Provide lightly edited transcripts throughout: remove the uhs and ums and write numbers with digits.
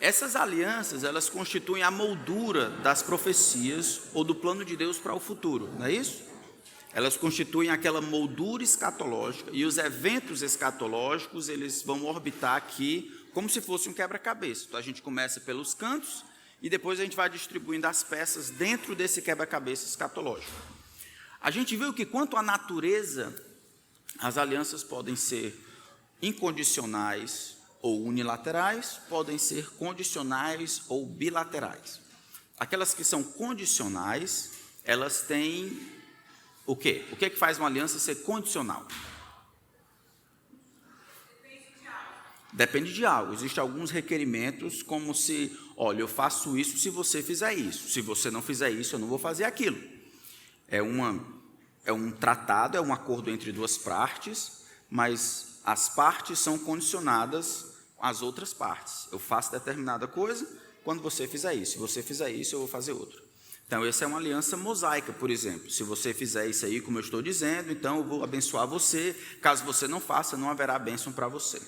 Essas alianças, elas constituem a moldura das profecias ou do plano de Deus para o futuro, não é isso? Elas constituem aquela moldura escatológica, e os eventos escatológicos, eles vão orbitar aqui como se fosse um quebra-cabeça. Então a gente começa pelos cantos e depois a gente vai distribuindo as peças dentro desse quebra-cabeça escatológico. A gente viu que quanto à natureza, as alianças podem ser incondicionais ou unilaterais, podem ser condicionais ou bilaterais. Aquelas que são condicionais, elas têm o quê? O que é que faz uma aliança ser condicional? Depende de algo. Existem alguns requerimentos, como se, olha, eu faço isso se você fizer isso. Se você não fizer isso, eu não vou fazer aquilo. É um tratado, é um acordo entre duas partes, mas as partes são condicionadas às outras partes. Eu faço determinada coisa quando você fizer isso. Se você fizer isso, eu vou fazer outra. Então, essa é uma aliança mosaica, por exemplo. Se você fizer isso aí, como eu estou dizendo, então eu vou abençoar você. Caso você não faça, não haverá bênção para você.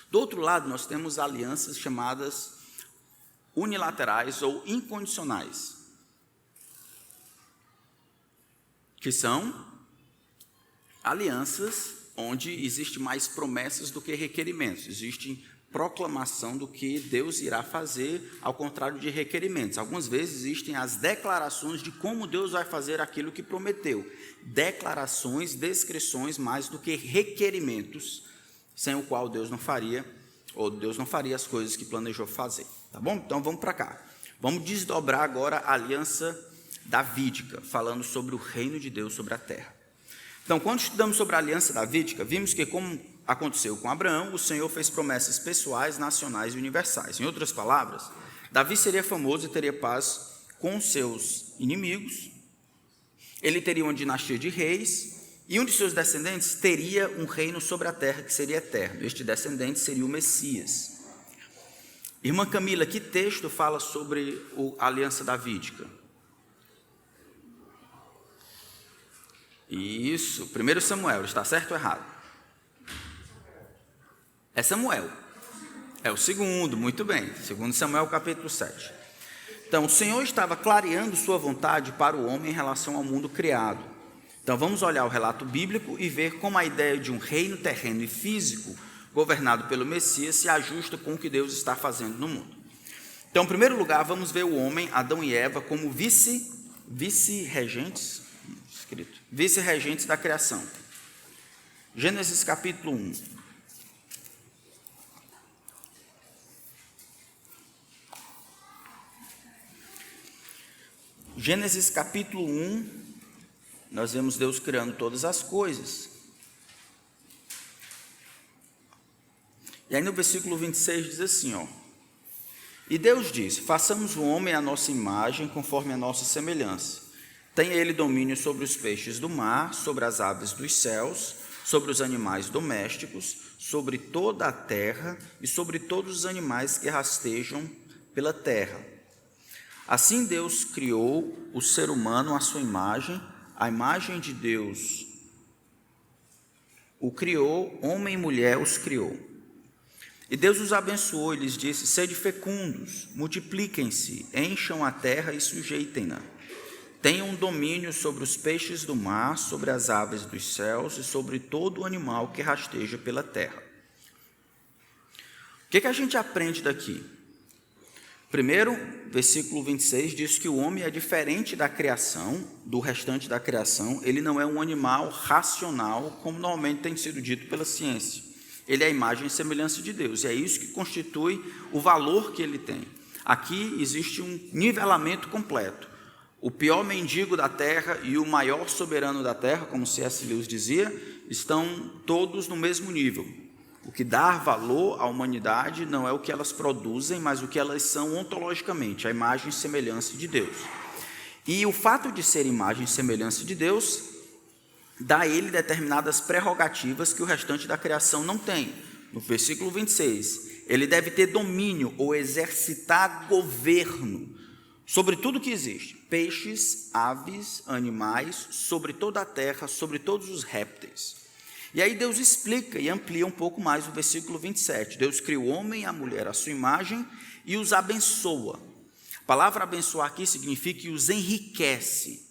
Do outro lado, nós temos alianças chamadas unilaterais ou incondicionais, que são alianças onde existe mais promessas do que requerimentos. Existe proclamação do que Deus irá fazer, ao contrário de requerimentos. Algumas vezes existem as declarações de como Deus vai fazer aquilo que prometeu. Declarações, descrições, mais do que requerimentos, sem o qual Deus não faria, ou Deus não faria as coisas que planejou fazer. Tá bom? Então vamos para cá. Vamos desdobrar agora a aliança davídica, falando sobre o reino de Deus sobre a terra. Então, quando estudamos sobre a aliança davídica, vimos que, como aconteceu com Abraão, o Senhor fez promessas pessoais, nacionais e universais. Em outras palavras, Davi seria famoso e teria paz com seus inimigos, ele teria uma dinastia de reis, e um de seus descendentes teria um reino sobre a terra que seria eterno. Este descendente seria o Messias. Irmã Camila, que texto fala sobre a aliança davídica? Isso, 1 Samuel, está certo ou errado? É Samuel. É o segundo, muito bem. 2 Samuel, capítulo 7. Então, o Senhor estava clareando sua vontade para o homem em relação ao mundo criado. Então, vamos olhar o relato bíblico e ver como a ideia de um reino terreno e físico, governado pelo Messias, se ajusta com o que Deus está fazendo no mundo. Então, em primeiro lugar, vamos ver o homem, Adão e Eva, como vice-regentes, vice-regentes da criação. Gênesis capítulo 1. Gênesis capítulo 1, nós vemos Deus criando todas as coisas. E aí no versículo 26 diz assim, ó: E Deus disse, façamos o homem à nossa imagem, conforme a nossa semelhança. Tenha ele domínio sobre os peixes do mar, sobre as aves dos céus, sobre os animais domésticos, sobre toda a terra e sobre todos os animais que rastejam pela terra. Assim Deus criou o ser humano à sua imagem, a imagem de Deus o criou, homem e mulher os criou. E Deus os abençoou e lhes disse, sede fecundos, multipliquem-se, encham a terra e sujeitem-na. Tenham domínio sobre os peixes do mar, sobre as aves dos céus e sobre todo o animal que rasteja pela terra. O que a gente aprende daqui? Primeiro, versículo 26 diz que o homem é diferente da criação, do restante da criação. Ele não é um animal racional, como normalmente tem sido dito pela ciência. Ele é a imagem e semelhança de Deus, e é isso que constitui o valor que ele tem. Aqui existe um nivelamento completo. O pior mendigo da terra e o maior soberano da terra, como C.S. Lewis dizia, estão todos no mesmo nível. O que dá valor à humanidade não é o que elas produzem, mas o que elas são ontologicamente, a imagem e semelhança de Deus. E o fato de ser imagem e semelhança de Deus dá a ele determinadas prerrogativas que o restante da criação não tem. No versículo 26, ele deve ter domínio ou exercitar governo sobre tudo que existe, peixes, aves, animais, sobre toda a terra, sobre todos os répteis. E aí Deus explica e amplia um pouco mais o versículo 27. Deus cria o homem e a mulher à sua imagem e os abençoa. A palavra abençoar aqui significa que os enriquece.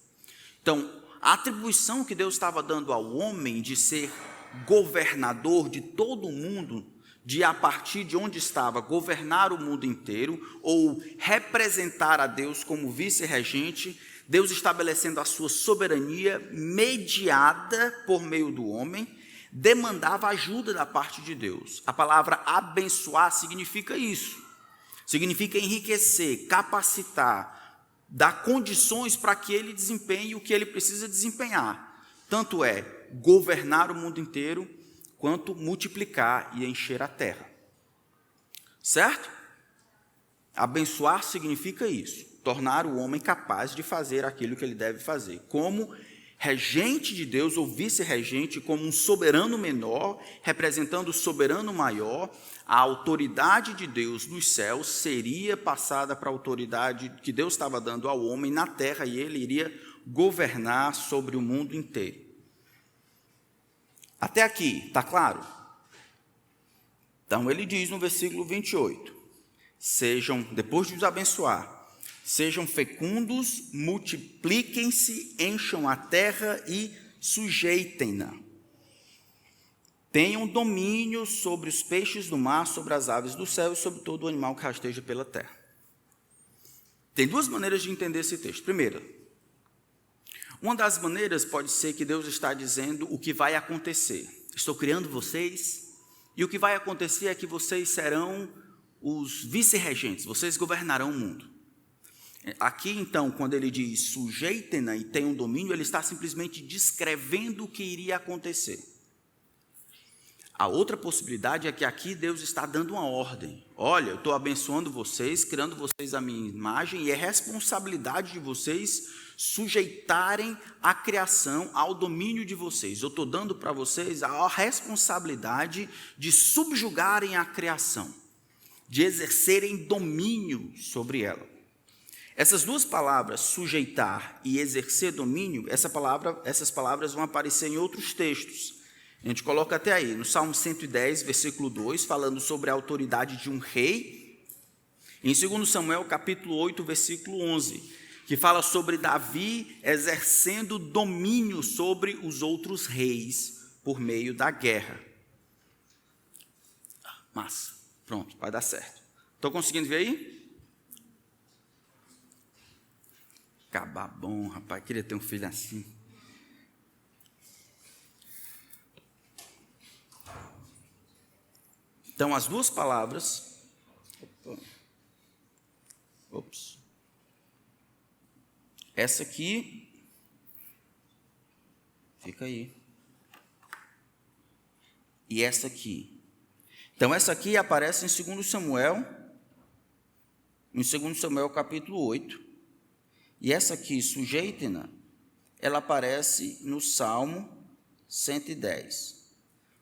Então, a atribuição que Deus estava dando ao homem de ser governador de todo o mundo, de a partir de onde estava governar o mundo inteiro, ou representar a Deus como vice-regente, Deus estabelecendo a sua soberania mediada por meio do homem, demandava ajuda da parte de Deus. A palavra abençoar significa isso, significa enriquecer, capacitar, dar condições para que ele desempenhe o que ele precisa desempenhar, tanto é governar o mundo inteiro, quanto multiplicar e encher a terra. Certo? Abençoar significa isso, tornar o homem capaz de fazer aquilo que ele deve fazer, como regente de Deus ou vice-regente, como um soberano menor, representando o soberano maior. A autoridade de Deus nos céus seria passada para a autoridade que Deus estava dando ao homem na terra, e ele iria governar sobre o mundo inteiro. Até aqui, está claro? Então ele diz no versículo 28, depois de os abençoar, sejam fecundos, multipliquem-se, encham a terra e sujeitem-na. Tenham domínio sobre os peixes do mar, sobre as aves do céu e sobre todo o animal que rasteja pela terra. Tem duas maneiras de entender esse texto. Primeira, uma das maneiras pode ser que Deus está dizendo o que vai acontecer. Estou criando vocês, e o que vai acontecer é que vocês serão os vice-regentes, vocês governarão o mundo. Aqui, então, quando ele diz sujeitem-na e tenham domínio, ele está simplesmente descrevendo o que iria acontecer. A outra possibilidade é que aqui Deus está dando uma ordem. Olha, eu estou abençoando vocês, criando vocês à minha imagem, e é responsabilidade de vocês sujeitarem a criação ao domínio de vocês. Eu estou dando para vocês a responsabilidade de subjugarem a criação, de exercerem domínio sobre ela. Essas duas palavras, sujeitar e exercer domínio, essas palavras vão aparecer em outros textos. A gente coloca até aí, no Salmo 110, versículo 2, falando sobre a autoridade de um rei. Em 2 Samuel, capítulo 8, versículo 11, que fala sobre Davi exercendo domínio sobre os outros reis por meio da guerra. Massa, pronto, vai dar certo. Estão conseguindo ver aí? Acabar bom, rapaz, queria ter um filho assim. Então, as duas palavras... Essa aqui... Fica aí. E essa aqui. Então, essa aqui aparece em 2 Samuel, capítulo 8. E essa aqui, sujeitem-na, ela aparece no Salmo 110,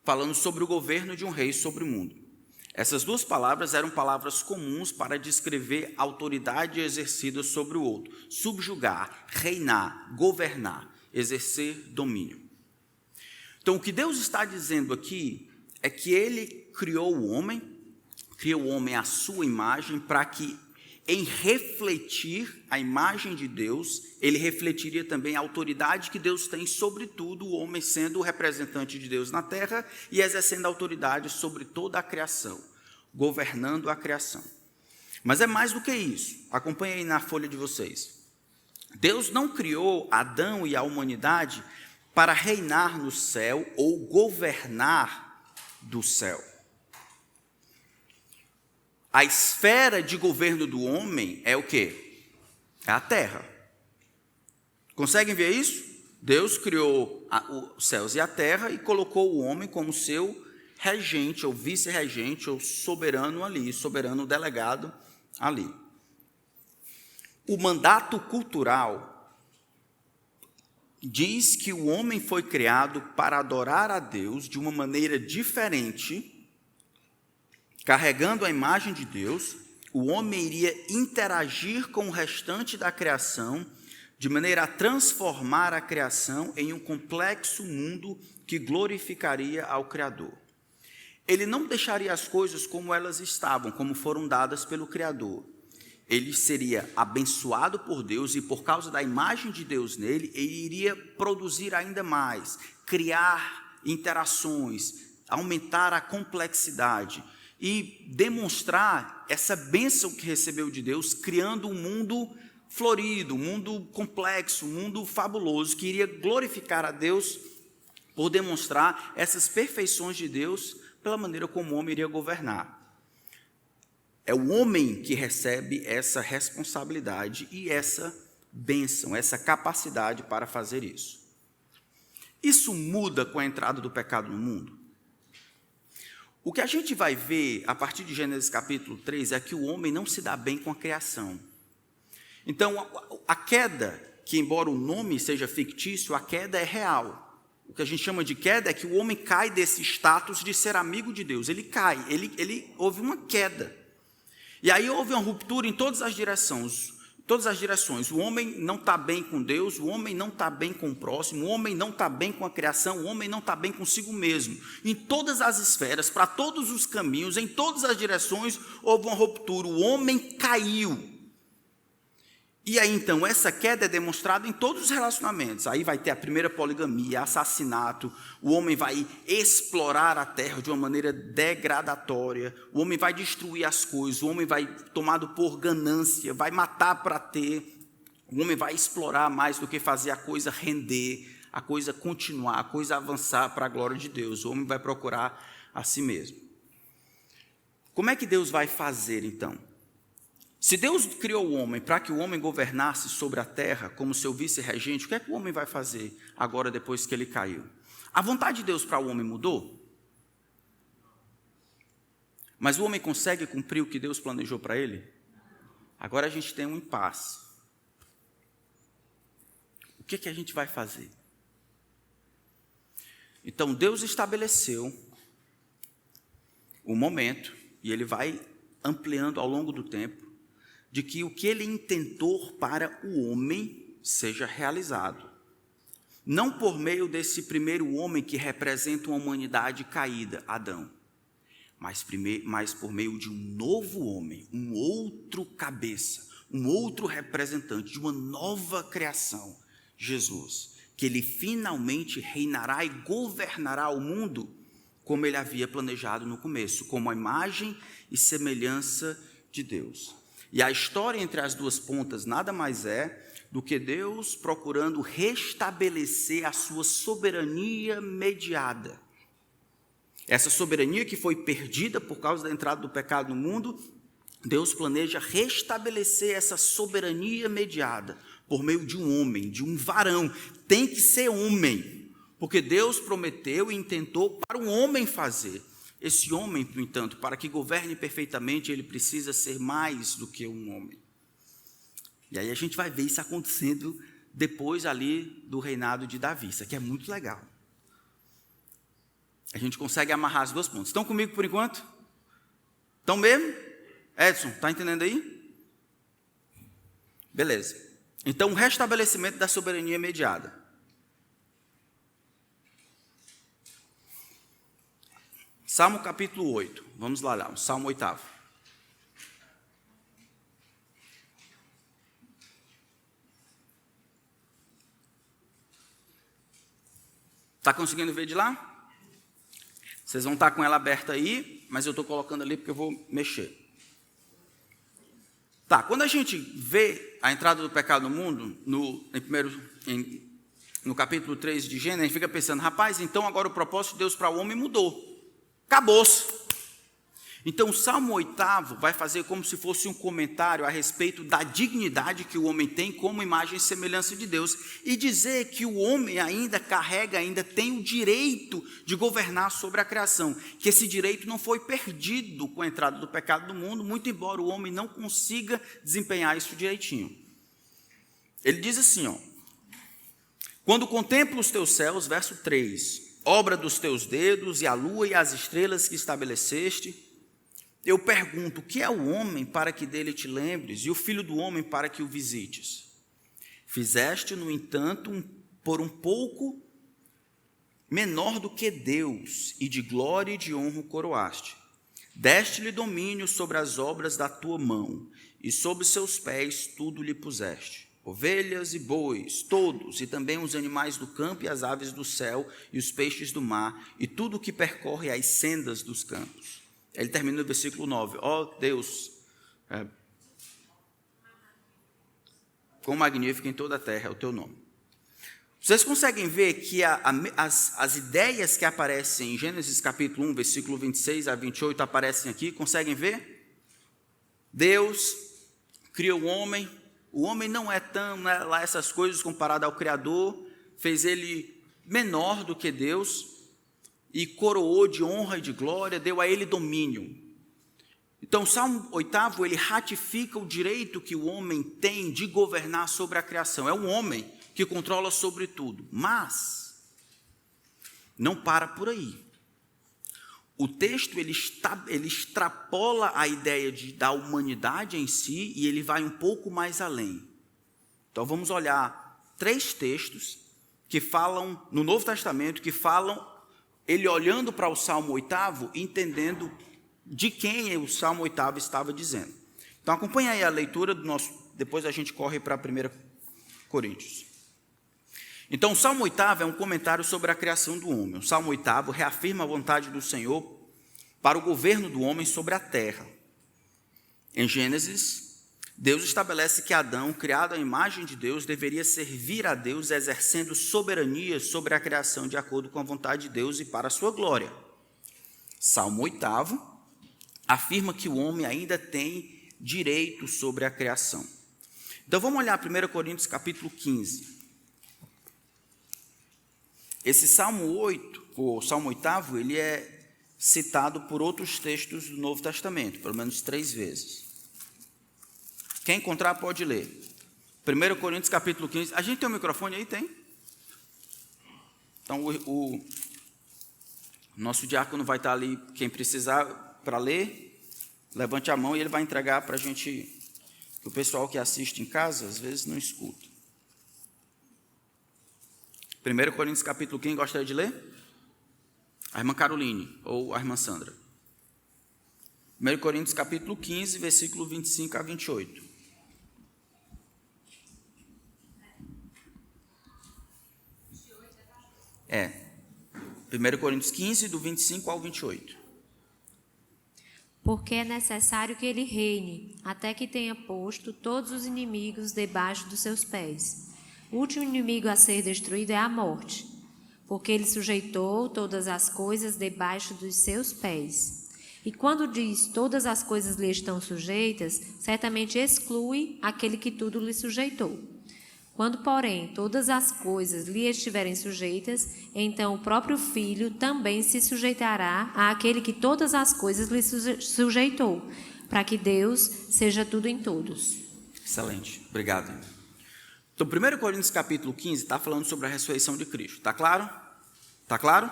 falando sobre o governo de um rei sobre o mundo. Essas duas palavras eram palavras comuns para descrever a autoridade exercida sobre o outro. Subjugar, reinar, governar, exercer domínio. Então, o que Deus está dizendo aqui é que Ele criou o homem à sua imagem, para que, em refletir a imagem de Deus, ele refletiria também a autoridade que Deus tem sobre tudo, o homem sendo o representante de Deus na terra e exercendo a autoridade sobre toda a criação, governando a criação. Mas é mais do que isso. Acompanhe aí na folha de vocês. Deus não criou Adão e a humanidade para reinar no céu ou governar do céu. A esfera de governo do homem é o quê? É a terra. Conseguem ver isso? Deus criou os céus e a terra e colocou o homem como seu regente, ou vice-regente, ou soberano ali, soberano delegado ali. O mandato cultural diz que o homem foi criado para adorar a Deus de uma maneira diferente. Carregando a imagem de Deus, o homem iria interagir com o restante da criação, de maneira a transformar a criação em um complexo mundo que glorificaria ao Criador. Ele não deixaria as coisas como elas estavam, como foram dadas pelo Criador. Ele seria abençoado por Deus e, por causa da imagem de Deus nele, ele iria produzir ainda mais, criar interações, aumentar a complexidade e demonstrar essa bênção que recebeu de Deus, criando um mundo florido, um mundo complexo, um mundo fabuloso, que iria glorificar a Deus por demonstrar essas perfeições de Deus pela maneira como o homem iria governar. É o homem que recebe essa responsabilidade e essa bênção, essa capacidade para fazer isso. Isso muda com a entrada do pecado no mundo? O que a gente vai ver a partir de Gênesis capítulo 3 é que o homem não se dá bem com a criação. Então, a queda, que embora o nome seja fictício, a queda é real. O que a gente chama de queda é que o homem cai desse status de ser amigo de Deus. Ele cai, houve uma queda. E aí houve uma ruptura em todas as direções. O homem não está bem com Deus, o homem não está bem com o próximo, o homem não está bem com a criação, o homem não está bem consigo mesmo. Em todas as esferas, para todos os caminhos, em todas as direções, houve uma ruptura. O homem caiu. E aí, então, essa queda é demonstrada em todos os relacionamentos. Aí vai ter a primeira poligamia, assassinato, o homem vai explorar a terra de uma maneira degradatória, o homem vai destruir as coisas, o homem vai, tomado por ganância, vai matar para ter, o homem vai explorar mais do que fazer a coisa render, a coisa continuar, a coisa avançar para a glória de Deus. O homem vai procurar a si mesmo. Como é que Deus vai fazer, então? Se Deus criou o homem para que o homem governasse sobre a terra como seu vice-regente, o que é que o homem vai fazer agora depois que ele caiu? A vontade de Deus para o homem mudou? Mas o homem consegue cumprir o que Deus planejou para ele? Agora a gente tem um impasse. O que é que a gente vai fazer? Então Deus estabeleceu o momento, e ele vai ampliando ao longo do tempo, de que o que ele intentou para o homem seja realizado. Não por meio desse primeiro homem que representa uma humanidade caída, Adão, mas por meio de um novo homem, um outro cabeça, um outro representante de uma nova criação, Jesus, que ele finalmente reinará e governará o mundo como ele havia planejado no começo, como a imagem e semelhança de Deus. E a história entre as duas pontas nada mais é do que Deus procurando restabelecer a sua soberania mediada. Essa soberania que foi perdida por causa da entrada do pecado no mundo, Deus planeja restabelecer essa soberania mediada por meio de um homem, de um varão. Tem que ser homem, porque Deus prometeu e intentou para um homem fazer. Esse homem, no entanto, para que governe perfeitamente, ele precisa ser mais do que um homem. E aí a gente vai ver isso acontecendo depois ali do reinado de Davi. Isso aqui é muito legal. A gente consegue amarrar as duas pontas. Estão comigo por enquanto? Estão mesmo? Edson, está entendendo aí? Beleza. Então, o restabelecimento da soberania mediada. Salmo capítulo 8, vamos lá, o Salmo 8º. Está conseguindo ver de lá? Vocês vão estar com ela aberta aí, mas eu estou colocando ali porque eu vou mexer. Tá, quando a gente vê a entrada do pecado no mundo, no capítulo 3 de Gênesis, a gente fica pensando, rapaz, então agora o propósito de Deus para o homem mudou. Acabou-se. Então o Salmo 8º vai fazer como se fosse um comentário a respeito da dignidade que o homem tem como imagem e semelhança de Deus, e dizer que o homem ainda tem o direito de governar sobre a criação, que esse direito não foi perdido com a entrada do pecado no mundo, muito embora o homem não consiga desempenhar isso direitinho. Ele diz assim, quando contemplo os teus céus, verso 3, obra dos teus dedos, e a lua e as estrelas que estabeleceste, eu pergunto, o que é o homem para que dele te lembres, e o filho do homem para que o visites? Fizeste, no entanto, por um pouco menor do que Deus, e de glória e de honra o coroaste. Deste-lhe domínio sobre as obras da tua mão, e sobre seus pés tudo lhe puseste. Ovelhas e bois, todos, e também os animais do campo e as aves do céu, e os peixes do mar, e tudo o que percorre as sendas dos campos. Ele termina no versículo 9. Ó Deus, quão magnífico em toda a terra é o teu nome. Vocês conseguem ver que as ideias que aparecem em Gênesis capítulo 1, versículo 26 a 28, aparecem aqui? Conseguem ver? Deus cria o homem não é tão lá essas coisas comparado ao Criador, fez ele menor do que Deus, e coroou de honra e de glória, deu a ele domínio. Então, o Salmo 8, ele ratifica o direito que o homem tem de governar sobre a criação. É o homem que controla sobre tudo, mas não para por aí. O texto ele extrapola a ideia da humanidade em si e ele vai um pouco mais além. Então vamos olhar 3 textos que falam, no Novo Testamento, que falam, ele olhando para o Salmo 8, entendendo de quem o Salmo 8 estava dizendo. Então acompanha aí a leitura do nosso, depois a gente corre para 1 Coríntios. Então, o Salmo 8 é um comentário sobre a criação do homem. O Salmo 8 reafirma a vontade do Senhor para o governo do homem sobre a terra. Em Gênesis, Deus estabelece que Adão, criado à imagem de Deus, deveria servir a Deus, exercendo soberania sobre a criação de acordo com a vontade de Deus e para a sua glória. Salmo 8 afirma que o homem ainda tem direito sobre a criação. Então, vamos olhar 1 Coríntios capítulo 15. Esse Salmo 8, o Salmo 8, ele é citado por outros textos do Novo Testamento, pelo menos 3 vezes. Quem encontrar pode ler. 1 Coríntios capítulo 15. A gente tem um microfone aí? Tem? Então, o nosso diácono vai estar ali, quem precisar para ler, levante a mão e ele vai entregar para a gente, que o pessoal que assiste em casa, às vezes não escuta. 1 Coríntios capítulo 15, gostaria de ler? A irmã Caroline, ou a irmã Sandra. 1 Coríntios capítulo 15, versículo 25 a 28. É. 1 Coríntios 15, do 25 ao 28. Porque é necessário que ele reine, até que tenha posto todos os inimigos debaixo dos seus pés. O último inimigo a ser destruído é a morte, porque ele sujeitou todas as coisas debaixo dos seus pés. E quando diz todas as coisas lhe estão sujeitas, certamente exclui aquele que tudo lhe sujeitou. Quando, porém, todas as coisas lhe estiverem sujeitas, então o próprio Filho também se sujeitará àquele que todas as coisas lhe sujeitou, para que Deus seja tudo em todos. Excelente, obrigado. Então, 1 Coríntios capítulo 15 está falando sobre a ressurreição de Cristo. Está claro? Está claro?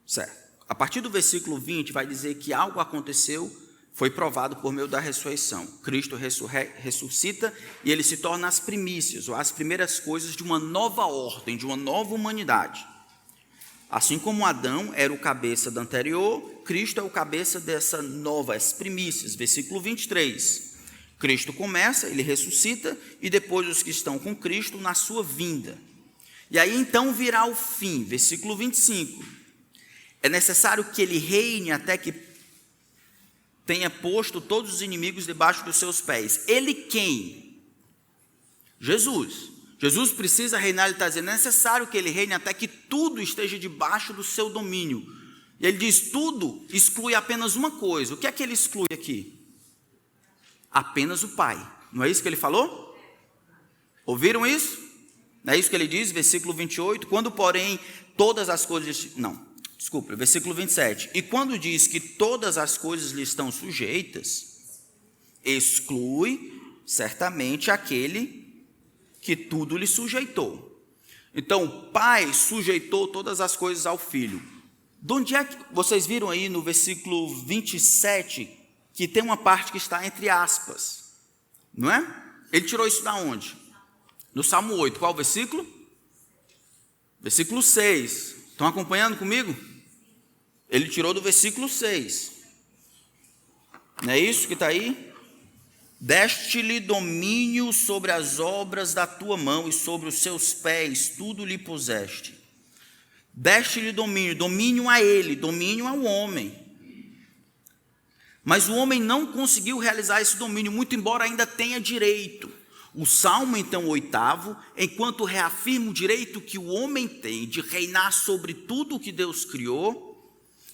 Certo. A partir do versículo 20 vai dizer que algo aconteceu, foi provado por meio da ressurreição. Cristo ressuscita e ele se torna as primícias, ou as primeiras coisas de uma nova ordem, de uma nova humanidade. Assim como Adão era o cabeça da anterior, Cristo é o cabeça dessa nova, as primícias. Versículo 23. Cristo começa, ele ressuscita, e depois os que estão com Cristo na sua vinda. E aí então virá o fim, versículo 25. É necessário que ele reine até que tenha posto todos os inimigos debaixo dos seus pés. Ele quem? Jesus. Jesus precisa reinar, ele está dizendo, é necessário que ele reine até que tudo esteja debaixo do seu domínio. E ele diz, tudo exclui apenas uma coisa. O que é que ele exclui aqui? Apenas o Pai. Não é isso que ele falou? Ouviram isso? Não é isso que ele diz, versículo 28? Quando, porém, todas as coisas... Não, desculpa, versículo 27. E quando diz que todas as coisas lhe estão sujeitas, exclui certamente aquele que tudo lhe sujeitou. Então, o Pai sujeitou todas as coisas ao Filho. De onde é que vocês viram aí no versículo 27... que tem uma parte que está entre aspas, não é? Ele tirou isso da onde? No Salmo 8, qual versículo? Versículo 6. Estão acompanhando comigo? Ele tirou do versículo 6. Não é isso que está aí? Deste-lhe domínio sobre as obras da tua mão e sobre os seus pés, tudo lhe puseste. Deste-lhe domínio, domínio a ele, domínio ao homem. Mas o homem não conseguiu realizar esse domínio, muito embora ainda tenha direito. O Salmo, então, 8º, enquanto reafirma o direito que o homem tem de reinar sobre tudo o que Deus criou,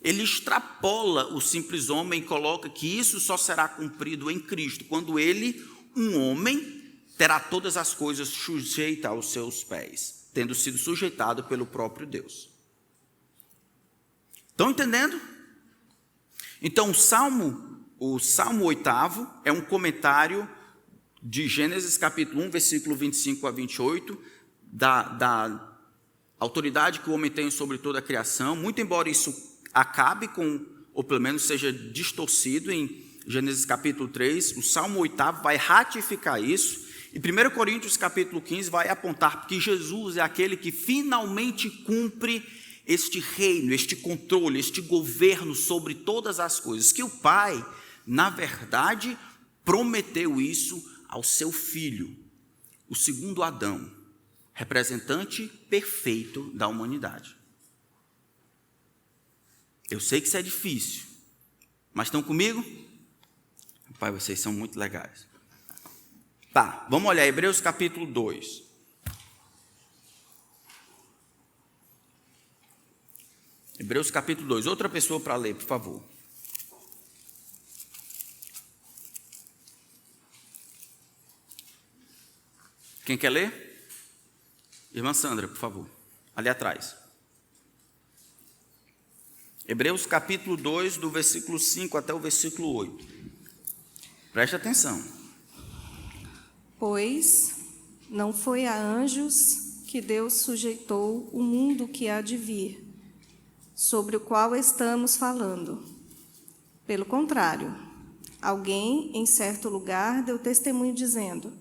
ele extrapola o simples homem e coloca que isso só será cumprido em Cristo, quando ele, um homem, terá todas as coisas sujeitas aos seus pés, tendo sido sujeitado pelo próprio Deus. Estão entendendo? Então, o Salmo 8º é um comentário de Gênesis capítulo 1, versículo 25 a 28, da autoridade que o homem tem sobre toda a criação, muito embora isso acabe com, ou pelo menos seja distorcido em Gênesis capítulo 3, o Salmo 8º vai ratificar isso, e 1 Coríntios capítulo 15 vai apontar que Jesus é aquele que finalmente cumpre este reino, este controle, este governo sobre todas as coisas, que o Pai, na verdade, prometeu isso ao seu Filho, o segundo Adão, representante perfeito da humanidade. Eu sei que isso é difícil, mas estão comigo? Pai, vocês são muito legais. Tá, vamos olhar Hebreus capítulo 2. Hebreus capítulo 2. Outra pessoa para ler, por favor. Quem quer ler? Irmã Sandra, por favor. Ali atrás. Hebreus capítulo 2, do versículo 5 até o versículo 8. Preste atenção. Pois não foi a anjos que Deus sujeitou o mundo que há de vir, sobre o qual estamos falando. Pelo contrário, alguém em certo lugar deu testemunho dizendo: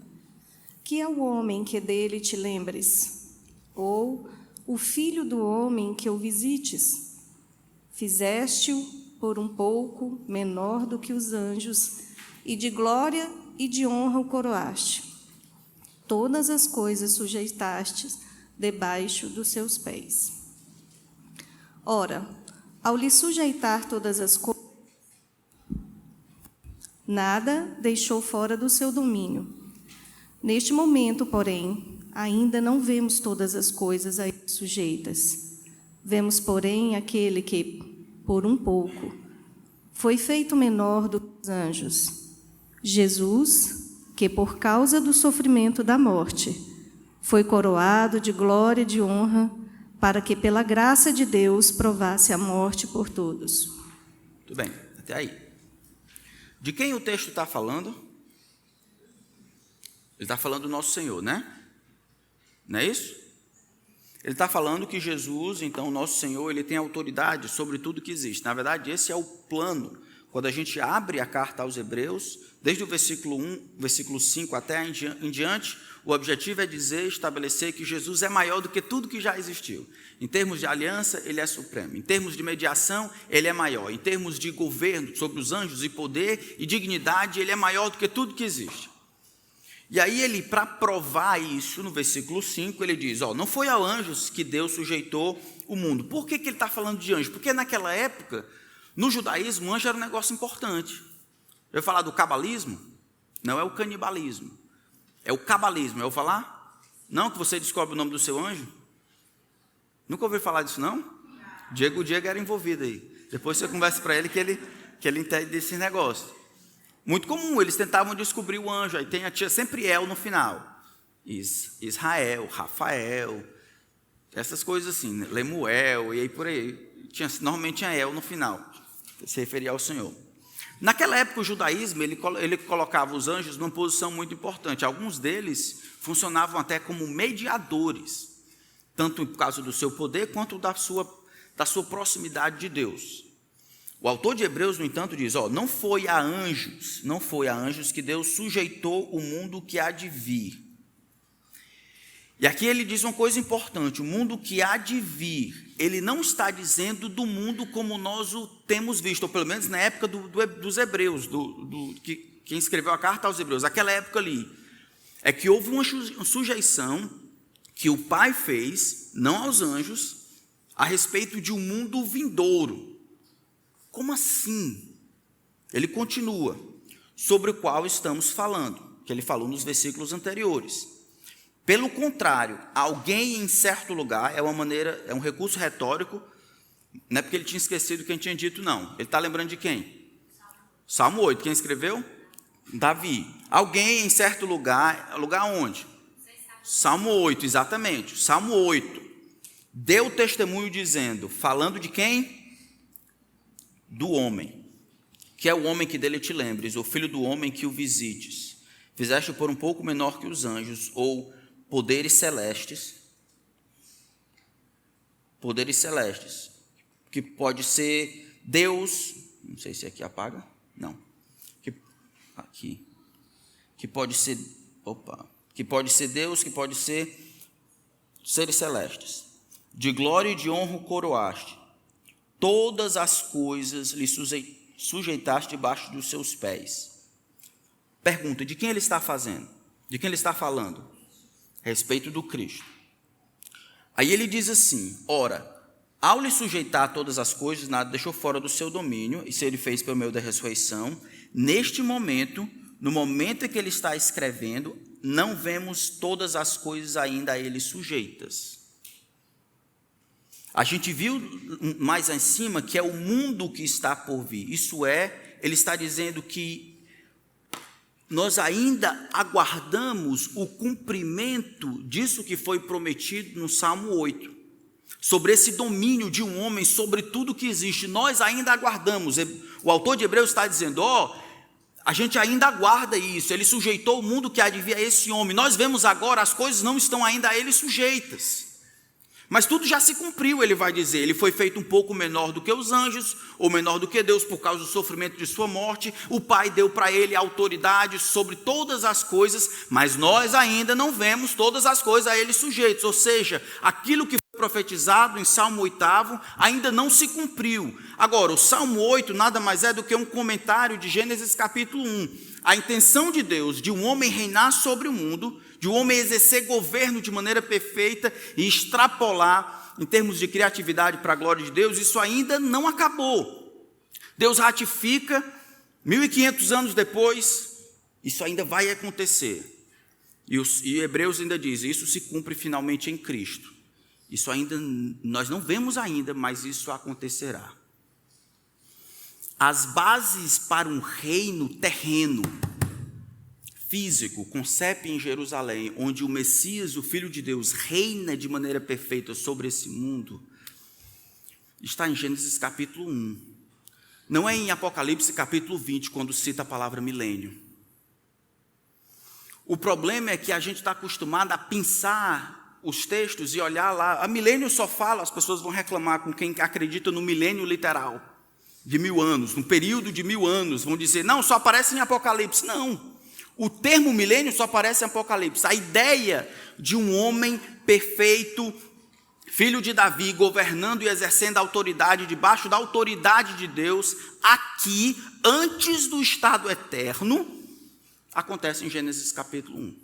que é o homem que dele te lembres? Ou o filho do homem que o visites? Fizeste-o por um pouco menor do que os anjos, e de glória e de honra o coroaste. Todas as coisas sujeitaste debaixo dos seus pés. Ora, ao lhe sujeitar todas as coisas, nada deixou fora do seu domínio. Neste momento, porém, ainda não vemos todas as coisas a ele sujeitas. Vemos, porém, aquele que, por um pouco, foi feito menor dos anjos, Jesus, que por causa do sofrimento da morte, foi coroado de glória e de honra, para que pela graça de Deus provasse a morte por todos. Tudo bem, até aí. De quem o texto está falando? Ele está falando do nosso Senhor, né? Não é isso? Ele está falando que Jesus, então, o nosso Senhor, ele tem autoridade sobre tudo que existe. Na verdade, esse é o plano. Quando a gente abre a carta aos Hebreus, desde o versículo 1, versículo 5 até em diante, o objetivo é dizer, estabelecer que Jesus é maior do que tudo que já existiu. Em termos de aliança, ele é supremo. Em termos de mediação, ele é maior. Em termos de governo sobre os anjos e poder e dignidade, ele é maior do que tudo que existe. E aí ele, para provar isso, no versículo 5, ele diz, não foi a anjos que Deus sujeitou o mundo. Por que ele está falando de anjos? Porque naquela época, no judaísmo, anjo era um negócio importante. Eu vou falar do cabalismo? Não é o canibalismo. É o cabalismo. Eu vou falar? Não, que você descobre o nome do seu anjo? Nunca ouviu falar disso, não? Diego era envolvido aí. Depois você conversa para ele que ele entende desse negócio. Muito comum, eles tentavam descobrir o anjo, aí tinha sempre El no final. Israel, Rafael, essas coisas assim, né? Lemuel, e aí por aí. Normalmente tinha El no final, se referia ao Senhor. Naquela época, o judaísmo, ele colocava os anjos numa posição muito importante. Alguns deles funcionavam até como mediadores, tanto por causa do seu poder, quanto da sua proximidade de Deus. O autor de Hebreus, no entanto, diz, não foi a anjos que Deus sujeitou o mundo que há de vir. E aqui ele diz uma coisa importante, o mundo que há de vir, ele não está dizendo do mundo como nós o temos visto, ou pelo menos na época dos hebreus, quem escreveu a carta aos hebreus, aquela época ali, é que houve uma sujeição que o Pai fez, não aos anjos, a respeito de um mundo vindouro. Como assim? Ele continua, sobre o qual estamos falando, que ele falou nos versículos anteriores. Pelo contrário, alguém em certo lugar, é um recurso retórico, não é porque ele tinha esquecido quem tinha dito, não. Ele está lembrando de quem? Salmo 8, quem escreveu? Davi. Alguém em certo lugar, lugar onde? Salmo 8, exatamente. Salmo 8. Deu testemunho dizendo, falando de quem? Do homem, que é o homem que dele te lembres, o filho do homem que o visites. Fizeste por um pouco menor que os anjos, ou poderes celestes, que pode ser Deus, não sei se aqui apaga, não, que pode ser Deus, que pode ser seres celestes, de glória e de honra o coroaste, todas as coisas lhe sujeitaste debaixo dos seus pés. Pergunta, de quem ele está fazendo? De quem ele está falando? A respeito do Cristo. Aí ele diz assim, ora, ao lhe sujeitar todas as coisas, nada deixou fora do seu domínio, isso ele fez pelo meio da ressurreição. Neste momento, no momento em que ele está escrevendo, não vemos todas as coisas ainda a ele sujeitas. A gente viu mais em cima que é o mundo que está por vir. Isso é, ele está dizendo que nós ainda aguardamos o cumprimento disso que foi prometido no Salmo 8, sobre esse domínio de um homem sobre tudo que existe. Nós ainda aguardamos. O autor de Hebreus está dizendo, a gente ainda aguarda isso. Ele sujeitou o mundo que há de vir a esse homem. Nós vemos agora, as coisas não estão ainda a ele sujeitas. Mas tudo já se cumpriu, ele vai dizer. Ele foi feito um pouco menor do que os anjos, ou menor do que Deus, por causa do sofrimento de sua morte. O Pai deu para ele autoridade sobre todas as coisas, mas nós ainda não vemos todas as coisas a ele sujeitos. Ou seja, aquilo que foi profetizado em Salmo 8 ainda não se cumpriu. Agora, o Salmo 8 nada mais é do que um comentário de Gênesis capítulo 1. A intenção de Deus de um homem reinar sobre o mundo, de um homem exercer governo de maneira perfeita e extrapolar em termos de criatividade para a glória de Deus, isso ainda não acabou. Deus ratifica, 1500 anos depois, isso ainda vai acontecer. E Hebreus ainda diz, isso se cumpre finalmente em Cristo. Isso ainda, nós não vemos ainda, mas isso acontecerá. As bases para um reino terreno, físico, concepe em Jerusalém, onde o Messias, o Filho de Deus, reina de maneira perfeita sobre esse mundo, está em Gênesis capítulo 1. Não é em Apocalipse capítulo 20, quando cita a palavra milênio. O problema é que a gente está acostumado a pensar os textos e olhar lá. A milênio só fala, as pessoas vão reclamar com quem acredita no milênio literal, de 1000 anos, no período de 1000 anos, vão dizer, não, só aparece em Apocalipse. Não, o termo milênio só aparece em Apocalipse. A ideia de um homem perfeito, filho de Davi, governando e exercendo a autoridade, debaixo da autoridade de Deus, aqui, antes do estado eterno, acontece em Gênesis capítulo 1.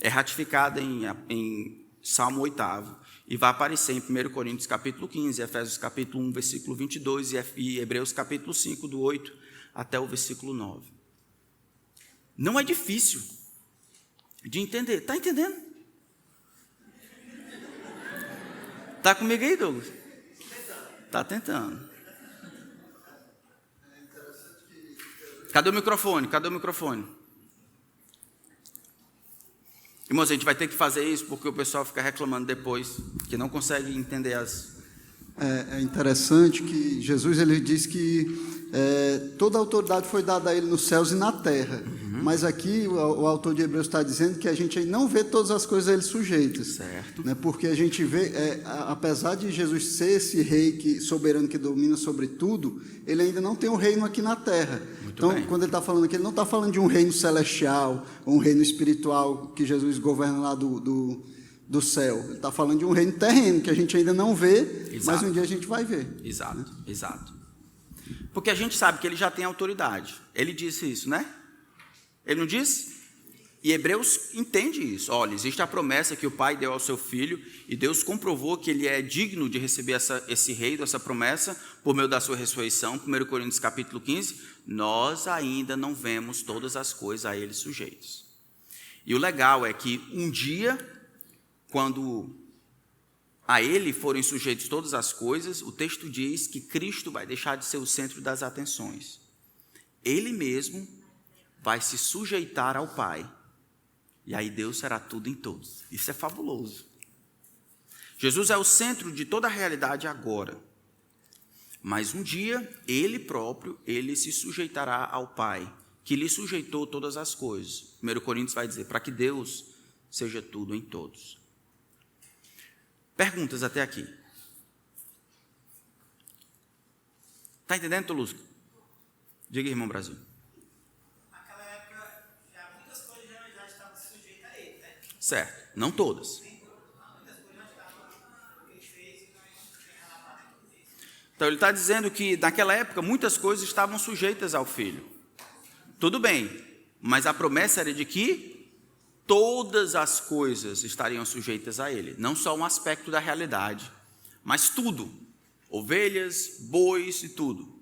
É ratificada em Salmo 8, e vai aparecer em 1 Coríntios capítulo 15, Efésios capítulo 1, versículo 22, e Hebreus capítulo 5, do 8 até o versículo 9. Não é difícil de entender. Está entendendo? Está comigo aí, Douglas? Está tentando. Cadê o microfone? Cadê o microfone? Irmãos, a gente vai ter que fazer isso porque o pessoal fica reclamando depois, que não consegue entender as... É interessante que Jesus ele diz que toda a autoridade foi dada a ele nos céus e na terra. Mas aqui o autor de Hebreus está dizendo que a gente aí não vê todas as coisas a ele sujeitas. Certo. Né? Porque a gente vê, apesar de Jesus ser esse rei soberano que domina sobre tudo, ele ainda não tem um reino aqui na terra. Muito então, bem. Quando ele está falando aqui, ele não está falando de um reino celestial, ou um reino espiritual que Jesus governa lá do do céu. Ele está falando de um reino terreno, que a gente ainda não vê, Exato. mas um dia a gente vai ver. Exato, exato. Porque a gente sabe que ele já tem autoridade. Ele disse isso, né? Ele não disse? E Hebreus entende isso. Olha, existe a promessa que o Pai deu ao seu Filho, e Deus comprovou que ele é digno de receber esse reino, essa promessa, por meio da sua ressurreição. 1 Coríntios capítulo 15, nós ainda não vemos todas as coisas a ele sujeitos. E o legal é que um dia, quando a ele forem sujeitos todas as coisas, o texto diz que Cristo vai deixar de ser o centro das atenções. Ele mesmo vai se sujeitar ao Pai. E aí Deus será tudo em todos. Isso é fabuloso. Jesus é o centro de toda a realidade agora. Mas um dia, ele próprio, ele se sujeitará ao Pai, que lhe sujeitou todas as coisas. 1 Coríntios vai dizer, para que Deus seja tudo em todos. Perguntas até aqui. Está entendendo, Tolusco? Diga, irmão Brasil. Naquela época, muitas coisas já estavam sujeitas a ele, né? Certo, não todas. Muitas coisas já estavam o que ele fez e nós não temos relatado o que ele fez. Então ele está dizendo que naquela época muitas coisas estavam sujeitas ao Filho. Tudo bem, mas a promessa era de que todas as coisas estariam sujeitas a ele. Não só um aspecto da realidade, mas tudo. Ovelhas, bois e tudo.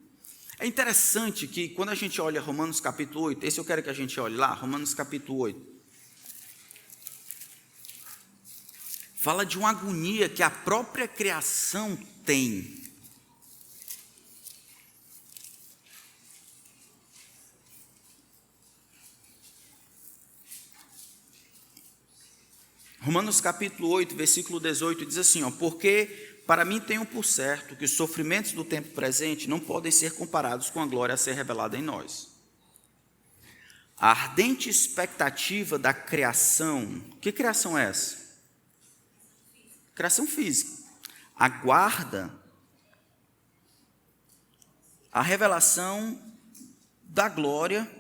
É interessante que quando a gente olha Romanos capítulo 8, esse eu quero que a gente olhe lá, Romanos capítulo 8. Fala de uma agonia que a própria criação tem. Romanos capítulo 8, versículo 18, diz assim, porque para mim tenho por certo que os sofrimentos do tempo presente não podem ser comparados com a glória a ser revelada em nós. A ardente expectativa da criação, que criação é essa? Criação física. Aguarda a revelação da glória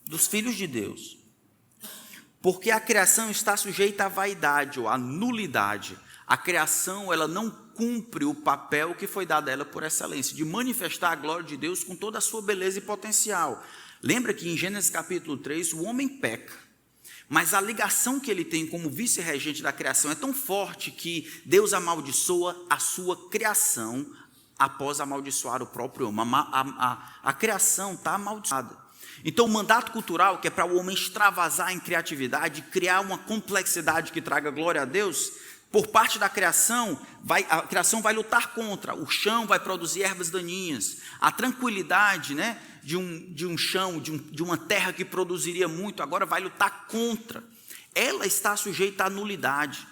dos filhos de Deus. Porque a criação está sujeita à vaidade ou à nulidade. A criação, ela não cumpre o papel que foi dado a ela por excelência, de manifestar a glória de Deus com toda a sua beleza e potencial. Lembra que em Gênesis capítulo 3, o homem peca, mas a ligação que ele tem como vice-regente da criação é tão forte que Deus amaldiçoa a sua criação após amaldiçoar o próprio homem. A criação está amaldiçoada. Então, o mandato cultural, que é para o homem extravasar em criatividade, criar uma complexidade que traga glória a Deus, por parte da criação, a criação vai lutar contra. O chão vai produzir ervas daninhas. A tranquilidade, né, de um chão, de uma terra que produziria muito, agora vai lutar contra. Ela está sujeita à nulidade.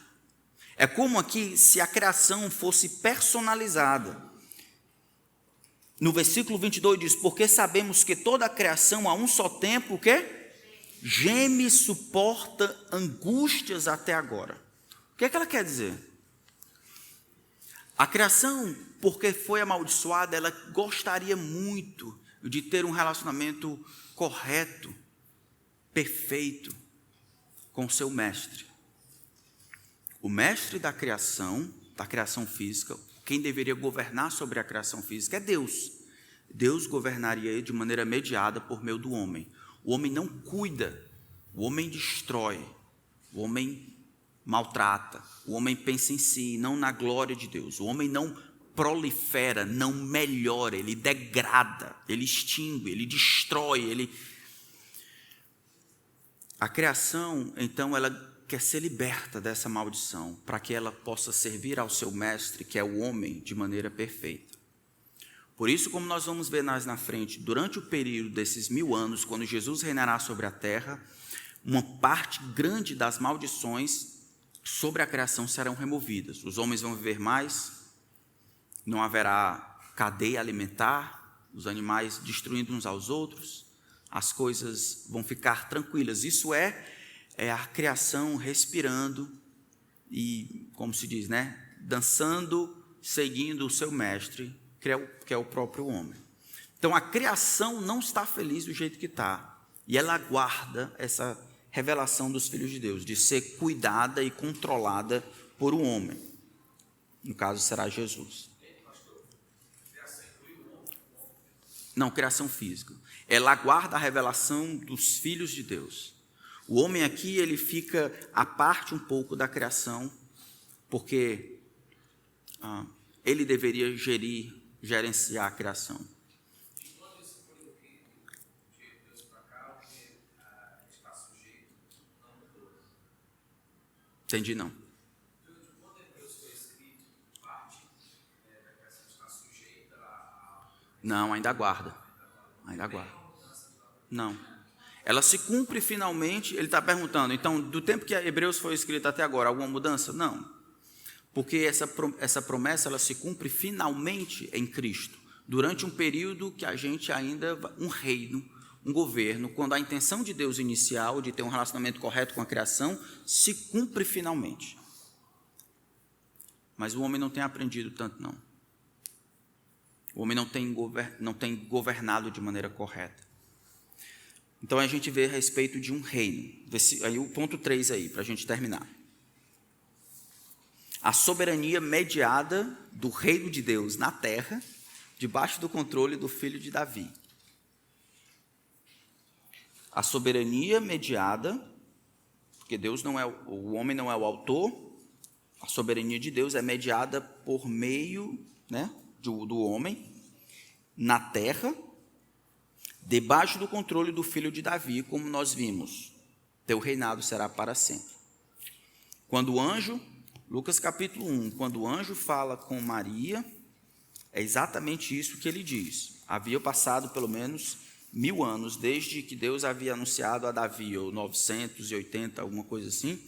É como aqui se a criação fosse personalizada. No versículo 22 diz, porque sabemos que toda a criação a um só tempo, o quê? Geme e suporta angústias até agora. O que é que ela quer dizer? A criação, porque foi amaldiçoada, ela gostaria muito de ter um relacionamento correto, perfeito, com o seu mestre. O mestre da criação física, quem deveria governar sobre a criação física é Deus. Deus governaria de maneira mediada por meio do homem. O homem não cuida, o homem destrói, o homem maltrata, o homem pensa em si, não na glória de Deus. O homem não prolifera, não melhora, ele degrada, ele extingue, ele destrói, A criação, então, ela quer ser liberta dessa maldição, para que ela possa servir ao seu mestre, que é o homem, de maneira perfeita. Por isso, como nós vamos ver mais na frente, durante o período desses 1000 anos, quando Jesus reinará sobre a terra, uma parte grande das maldições sobre a criação serão removidas. Os homens vão viver mais, não haverá cadeia alimentar, os animais destruindo uns aos outros, as coisas vão ficar tranquilas. Isso é a criação respirando e, como se diz, né, dançando, seguindo o seu mestre, que é o próprio homem. Então, a criação não está feliz do jeito que está, e ela aguarda essa revelação dos filhos de Deus, de ser cuidada e controlada por um homem. No caso, será Jesus. Não, criação física. Ela aguarda a revelação dos filhos de Deus. O homem aqui, ele fica à parte um pouco da criação, porque ele deveria gerenciar a criação. Entendi, não. Não, ainda aguarda. Ainda aguarda. Não. Ela se cumpre finalmente. Ele está perguntando, então, do tempo que Hebreus foi escrito até agora, alguma mudança? Não. Porque essa promessa, ela se cumpre finalmente em Cristo. Durante um período que a gente ainda, um reino, um governo, quando a intenção de Deus inicial, de ter um relacionamento correto com a criação, se cumpre finalmente. Mas o homem não tem aprendido tanto, não. O homem não tem governado de maneira correta. Então, a gente vê a respeito de um reino. Aí o ponto 3 aí, para a gente terminar. A soberania mediada do reino de Deus na terra, debaixo do controle do filho de Davi. A soberania mediada, porque Deus não é, o homem não é o autor, a soberania de Deus é mediada por meio, né, do homem na terra, debaixo do controle do filho de Davi, como nós vimos. Teu reinado será para sempre. Quando o anjo, Lucas capítulo 1, quando o anjo fala com Maria, é exatamente isso que ele diz. Havia passado pelo menos 1000 anos, desde que Deus havia anunciado a Davi, ou 980, alguma coisa assim.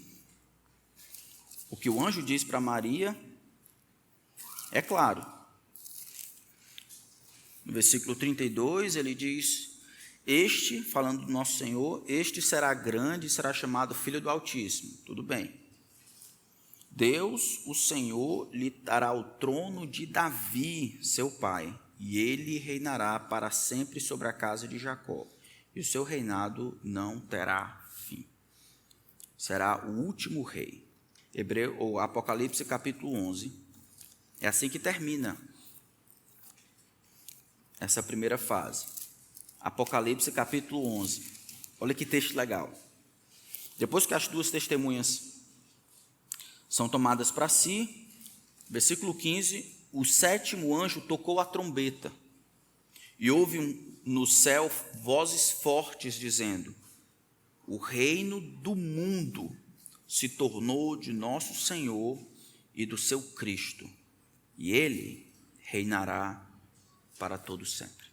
O que o anjo diz para Maria é claro. No versículo 32, ele diz, este, falando do nosso Senhor, este será grande e será chamado Filho do Altíssimo. Tudo bem. Deus, o Senhor, lhe dará o trono de Davi, seu pai, e ele reinará para sempre sobre a casa de Jacó, e o seu reinado não terá fim. Será o último rei. Apocalipse capítulo 11. É assim que termina essa primeira fase. Apocalipse capítulo 11. Olha que texto legal. Depois que as duas testemunhas são tomadas para si, versículo 15, o 7º anjo tocou a trombeta, e houve no céu vozes fortes dizendo, o reino do mundo se tornou de nosso Senhor e do seu Cristo, e ele reinará para todo sempre.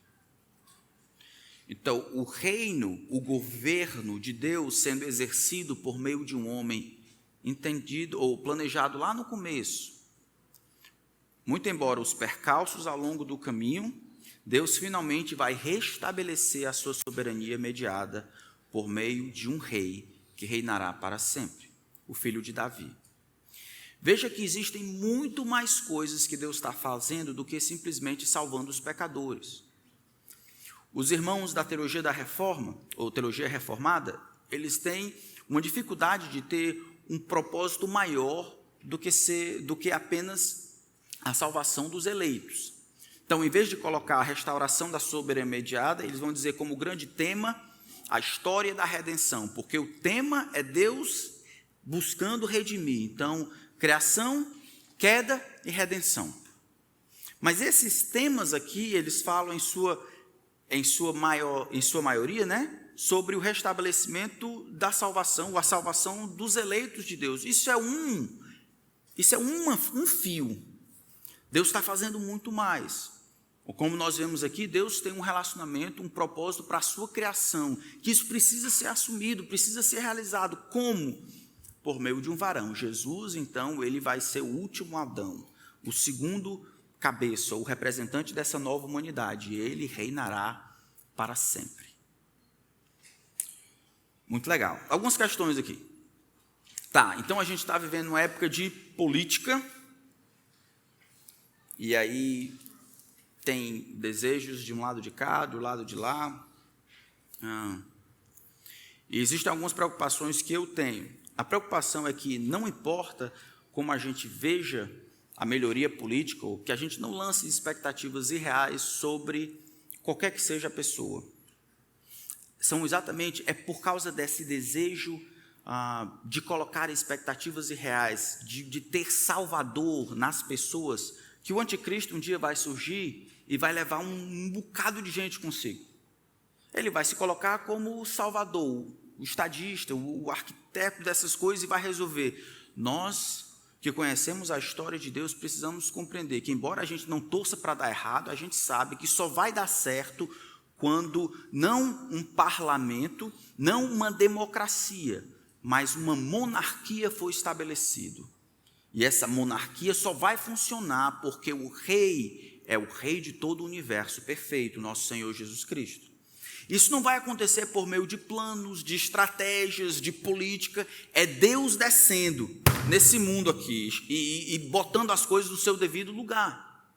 Então, o reino, o governo de Deus sendo exercido por meio de um homem entendido ou planejado lá no começo, muito embora os percalços ao longo do caminho, Deus finalmente vai restabelecer a sua soberania mediada por meio de um rei que reinará para sempre, o filho de Davi. Veja que existem muito mais coisas que Deus está fazendo do que simplesmente salvando os pecadores. Os irmãos da teologia da reforma, ou teologia reformada, eles têm uma dificuldade de ter um propósito maior do que apenas a salvação dos eleitos. Então, em vez de colocar a restauração da soberania mediada, eles vão dizer como grande tema a história da redenção, porque o tema é Deus buscando redimir. Então, criação, queda e redenção. Mas esses temas aqui, eles falam em sua maioria, né, sobre o restabelecimento da salvação, a salvação dos eleitos de Deus. Isso é um fio. Deus está fazendo muito mais. Como nós vemos aqui, Deus tem um relacionamento, um propósito para a sua criação, que isso precisa ser assumido, precisa ser realizado. Como? Por meio de um varão. Jesus, então, ele vai ser o último Adão, o segundo cabeça, o representante dessa nova humanidade, e ele reinará para sempre. Muito legal. Algumas questões aqui. Tá, então a gente está vivendo uma época de política, e aí tem desejos de um lado de cá, do lado de lá. E existem algumas preocupações que eu tenho. A preocupação é que não importa como a gente veja a melhoria política, ou que a gente não lance expectativas irreais sobre qualquer que seja a pessoa. É por causa desse desejo de colocar expectativas irreais, de ter salvador nas pessoas, que o anticristo um dia vai surgir e vai levar um bocado de gente consigo. Ele vai se colocar como o salvador, o estadista, o arquiteto dessas coisas e vai resolver. Nós que conhecemos a história de Deus precisamos compreender que, embora a gente não torça para dar errado, a gente sabe que só vai dar certo quando não um parlamento, não uma democracia, mas uma monarquia for estabelecido. E essa monarquia só vai funcionar porque o rei é o rei de todo o universo perfeito, nosso Senhor Jesus Cristo. Isso não vai acontecer por meio de planos, de estratégias, de política. É Deus descendo nesse mundo aqui e botando as coisas no seu devido lugar.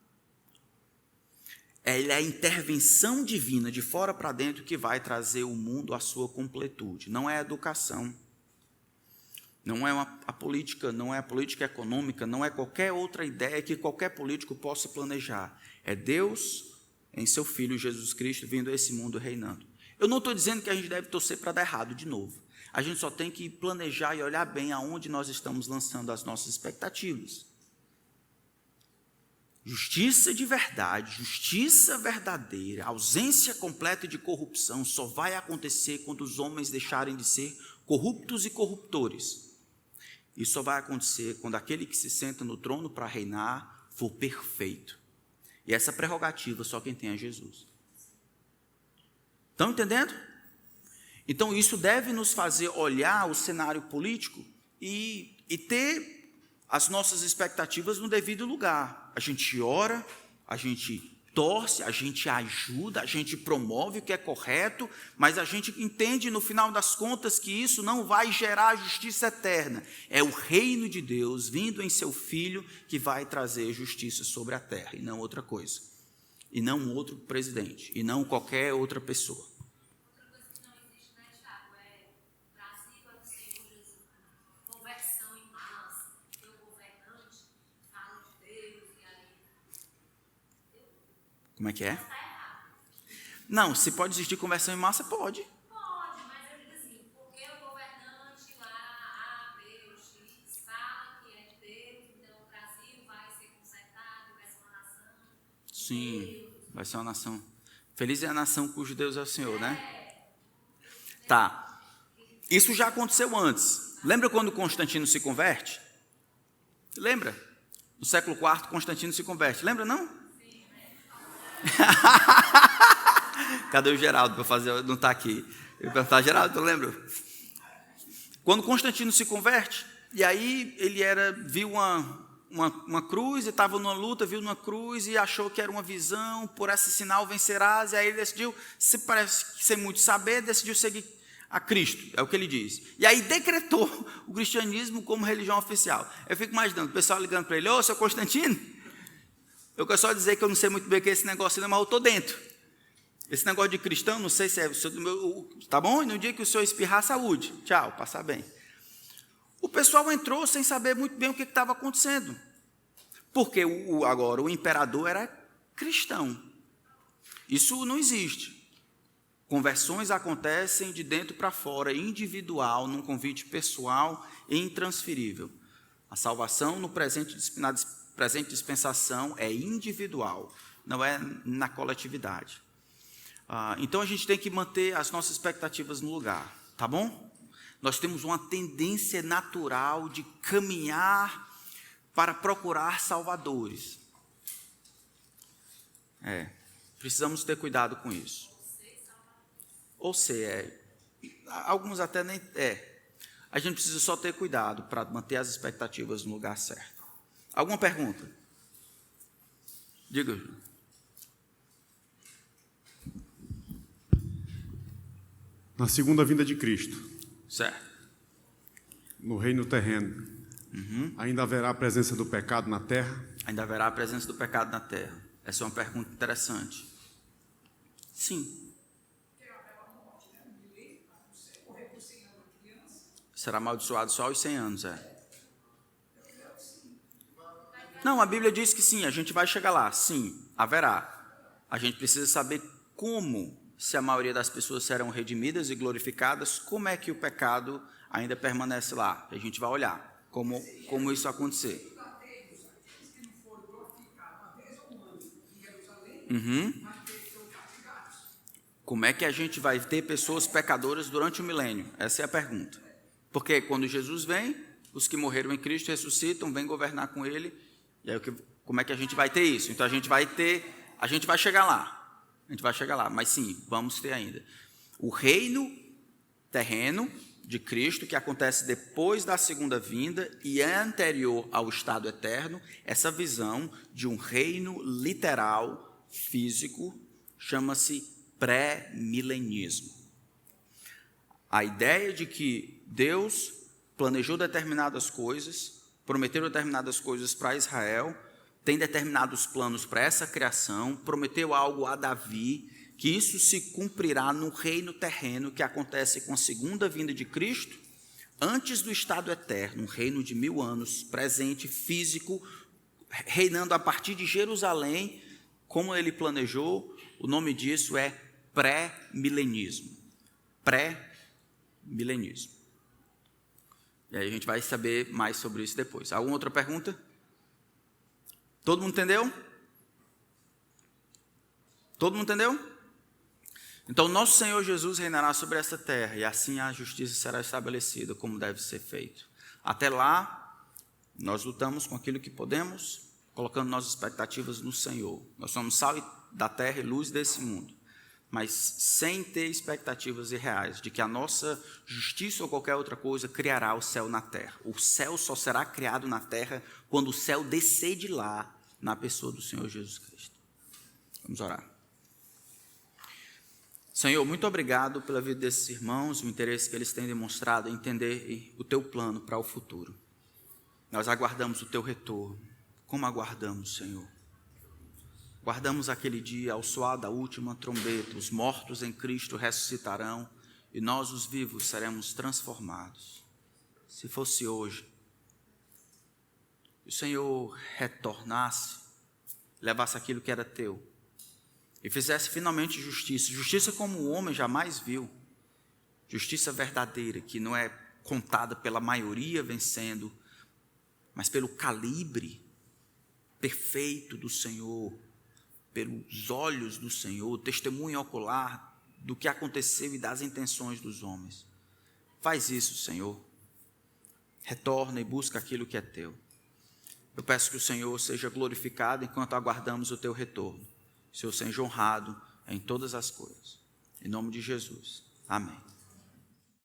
É a intervenção divina de fora para dentro que vai trazer o mundo à sua completude. Não é a educação, não é a política, não é a política econômica, não é qualquer outra ideia que qualquer político possa planejar. É Deus em seu Filho Jesus Cristo vindo a esse mundo reinando. Eu não estou dizendo que a gente deve torcer para dar errado de novo. A gente só tem que planejar e olhar bem aonde nós estamos lançando as nossas expectativas. Justiça de verdade, justiça verdadeira, ausência completa de corrupção só vai acontecer quando os homens deixarem de ser corruptos e corruptores. Isso só vai acontecer quando aquele que se senta no trono para reinar for perfeito. E essa prerrogativa só quem tem é Jesus. Estão entendendo? Então isso deve nos fazer olhar o cenário político e ter as nossas expectativas no devido lugar. A gente ora, a gente torce, a gente ajuda, a gente promove o que é correto, mas a gente entende no final das contas que isso não vai gerar justiça eterna. É o reino de Deus vindo em seu Filho que vai trazer justiça sobre a terra, e não outra coisa. E não outro presidente, e não qualquer outra pessoa. Outra coisa que não existe, né, Thiago, é Brasil é do Senhor Jesus, conversão em massa, o governante fala de Deus, e aí... Como é que é? Não, se pode existir conversão em massa, pode. Pode, mas eu digo assim, porque o governante lá, A, B ou X, fala que é de Deus, então o Brasil vai ser consertado, vai ser uma nação. Sim, vai ser uma nação. Feliz é a nação cujo Deus é o Senhor, né? Tá. Isso já aconteceu antes. Lembra quando Constantino se converte? Lembra? No século IV, Constantino se converte. Lembra, não? Cadê o Geraldo para fazer? Não está aqui. Eu perguntar, Geraldo, tu lembra? Quando Constantino se converte, e aí ele viu uma cruz, e estava numa luta, viu uma cruz e achou que era uma visão, por esse sinal vencerás, e aí ele decidiu, se parece ser muito saber, decidiu seguir a Cristo, é o que ele diz. E aí decretou o cristianismo como religião oficial. Eu fico imaginando, o pessoal ligando para ele, ô, seu Constantino, eu quero só dizer que eu não sei muito bem o que é esse negócio, mas eu estou dentro. Esse negócio de cristão, não sei se é... Tá bom? E no dia que o senhor espirrar, saúde. Tchau, passar bem. O pessoal entrou sem saber muito bem o que estava acontecendo. Porque agora o imperador era cristão. Isso não existe. Conversões acontecem de dentro para fora, individual, num convite pessoal e intransferível. A salvação na presente dispensação é individual, não é na coletividade. Então a gente tem que manter as nossas expectativas no lugar, tá bom? Nós temos uma tendência natural de caminhar para procurar salvadores. Precisamos ter cuidado com isso. Ou ser, alguns até nem A gente precisa só ter cuidado para manter as expectativas no lugar certo. Alguma pergunta? Diga. Na segunda vinda de Cristo, Certo. no reino terreno, ainda haverá a presença do pecado na terra? Ainda haverá a presença do pecado na terra? Essa é uma pergunta interessante. Sim. Será amaldiçoado só aos 100 anos, Não, a Bíblia diz que sim, a gente vai chegar lá, sim, haverá. A gente precisa saber como, se a maioria das pessoas serão redimidas e glorificadas, como é que o pecado ainda permanece lá. A gente vai olhar como isso acontecer. Como é que a gente vai ter pessoas pecadoras durante o milênio? Essa é a pergunta. Porque quando Jesus vem, os que morreram em Cristo ressuscitam, vêm governar com Ele. E aí, como é que a gente vai ter isso? Então a gente vai chegar lá. A gente vai chegar lá, mas sim, vamos ter ainda. O reino terreno de Cristo, que acontece depois da segunda vinda e é anterior ao estado eterno, essa visão de um reino literal, físico, chama-se pré-milenismo. A ideia de que Deus planejou determinadas coisas, prometeu determinadas coisas para Israel, tem determinados planos para essa criação, prometeu algo a Davi, que isso se cumprirá no reino terreno que acontece com a segunda vinda de Cristo, antes do estado eterno, um reino de 1000 anos, presente, físico, reinando a partir de Jerusalém, como ele planejou. O nome disso é pré-milenismo. Pré-milenismo. E aí a gente vai saber mais sobre isso depois. Alguma outra pergunta? Todo mundo entendeu? Todo mundo entendeu? Então, nosso Senhor Jesus reinará sobre essa terra, e assim a justiça será estabelecida, como deve ser feito. Até lá, nós lutamos com aquilo que podemos, colocando nossas expectativas no Senhor. Nós somos sal da terra e luz desse mundo, mas sem ter expectativas irreais de que a nossa justiça ou qualquer outra coisa criará o céu na terra. O céu só será criado na terra quando o céu descer de lá, na pessoa do Senhor Jesus Cristo. Vamos orar. Senhor, muito obrigado pela vida desses irmãos, o interesse que eles têm demonstrado em entender o teu plano para o futuro. Nós aguardamos o teu retorno. Como aguardamos, Senhor? Guardamos aquele dia, ao soar da última trombeta, os mortos em Cristo ressuscitarão e nós, os vivos, seremos transformados. Se fosse hoje, o Senhor retornasse, levasse aquilo que era teu e fizesse finalmente justiça, justiça como o homem jamais viu, justiça verdadeira, que não é contada pela maioria vencendo, mas pelo calibre perfeito do Senhor, pelos olhos do Senhor, testemunho ocular do que aconteceu e das intenções dos homens. Faz isso, Senhor. Retorna e busca aquilo que é teu. Eu peço que o Senhor seja glorificado enquanto aguardamos o teu retorno. O Senhor seja honrado em todas as coisas. Em nome de Jesus. Amém.